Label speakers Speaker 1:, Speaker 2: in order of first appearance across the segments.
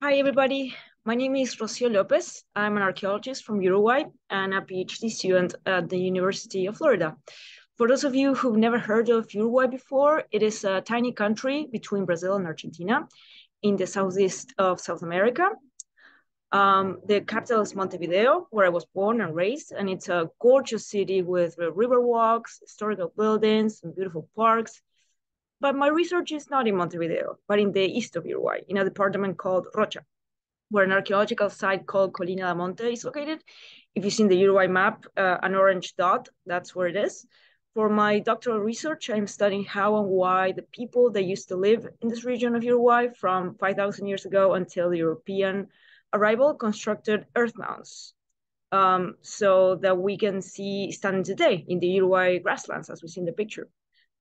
Speaker 1: Hi, everybody. My name is Rocío López. I'm an archaeologist from Uruguay and a PhD student at the University of Florida. For those of you who've never heard of Uruguay before, it is a tiny country between Brazil and Argentina in the southeast of South America. The capital is Montevideo, where I was born and raised, and it's a gorgeous city with river walks, historical buildings, and beautiful parks. But my research is not in Montevideo, but in the east of Uruguay, in a department called Rocha, where an archaeological site called Colina da Monte is located. If you've seen the Uruguay map, an orange dot, that's where it is. For my doctoral research, I'm studying how and why the people that used to live in this region of Uruguay from 5,000 years ago until the European arrival constructed earth mounds, so that we can see standing today in the Uruguay grasslands, as we see in the picture.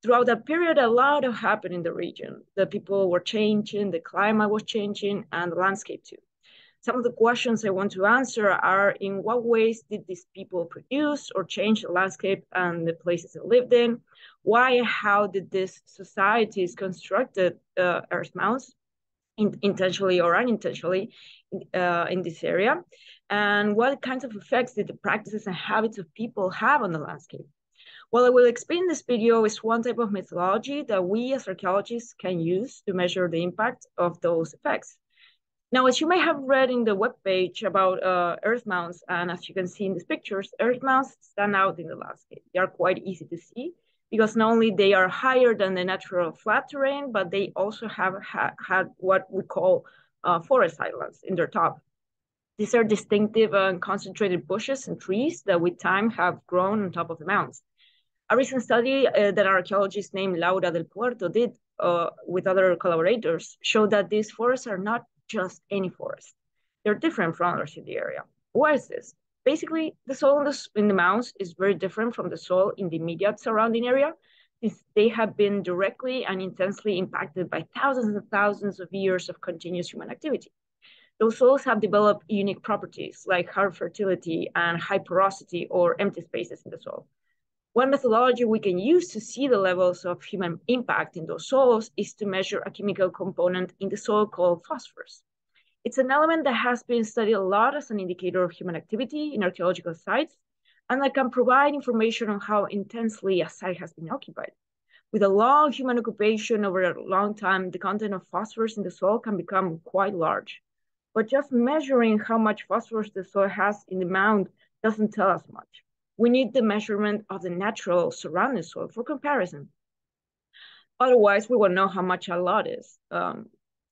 Speaker 1: Throughout that period, a lot happened in the region. The people were changing, the climate was changing, and the landscape too. Some of the questions I want to answer are: in what ways did these people produce or change the landscape and the places they lived in? Why and how did these societies constructed earth mounds, intentionally or unintentionally, in this area? And what kinds of effects did the practices and habits of people have on the landscape? What I will explain in this video is one type of methodology that we as archaeologists can use to measure the impact of those effects. Now, as you may have read in the webpage about earth mounds, and as you can see in these pictures, earth mounds stand out in the landscape. They are quite easy to see because not only they are higher than the natural flat terrain, but they also have had what we call forest islands in their top. These are distinctive and concentrated bushes and trees that with time have grown on top of the mounds. A recent study that an archaeologist named Laura del Puerto did with other collaborators showed that these forests are not just any forest. They're different from others in the area. Why is this? Basically, the soil in the mounds is very different from the soil in the immediate surrounding area, since they have been directly and intensely impacted by thousands and thousands of years of continuous human activity. Those soils have developed unique properties like high fertility and high porosity or empty spaces in the soil. One methodology we can use to see the levels of human impact in those soils is to measure a chemical component in the soil called phosphorus. It's an element that has been studied a lot as an indicator of human activity in archaeological sites, and that can provide information on how intensely a site has been occupied. With a long human occupation over a long time, the content of phosphorus in the soil can become quite large. But just measuring how much phosphorus the soil has in the mound doesn't tell us much. We need the measurement of the natural surrounding soil for comparison. Otherwise, we won't know how much a lot is.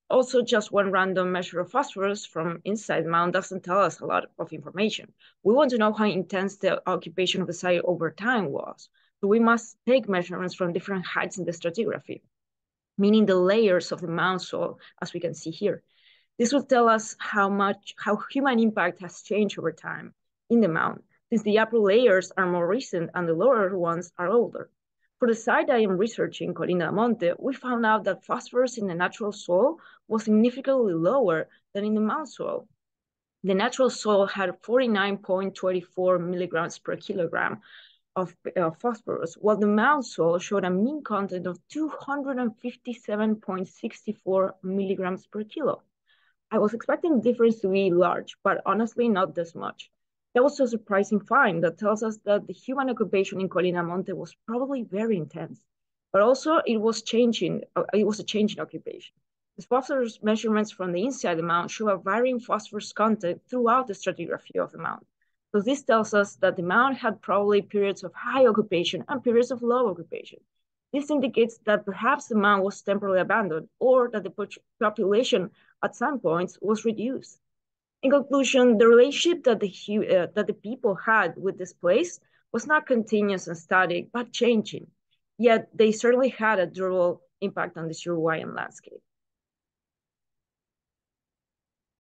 Speaker 1: Also, just one random measure of phosphorus from inside the mound doesn't tell us a lot of information. We want to know how intense the occupation of the site over time was. So we must take measurements from different heights in the stratigraphy, meaning the layers of the mound soil, as we can see here. This will tell us how human impact has changed over time in the mound, since the upper layers are more recent and the lower ones are older. For the site I am researching, Colina da Monte, we found out that phosphorus in the natural soil was significantly lower than in the mound soil. The natural soil had 49.24 milligrams per kilogram of phosphorus, while the mound soil showed a mean content of 257.64 milligrams per kilo. I was expecting the difference to be large, but honestly, not this much. That was a surprising find that tells us that the human occupation in Colina Monte was probably very intense, but also it was a changing occupation. The phosphorus measurements from the inside the mound show a varying phosphorus content throughout the stratigraphy of the mound. So this tells us that the mound had probably periods of high occupation and periods of low occupation. This indicates that perhaps the mound was temporarily abandoned or that the population at some points was reduced. In conclusion, the relationship that the people had with this place was not continuous and static, but changing. Yet they certainly had a durable impact on this Uruguayan landscape.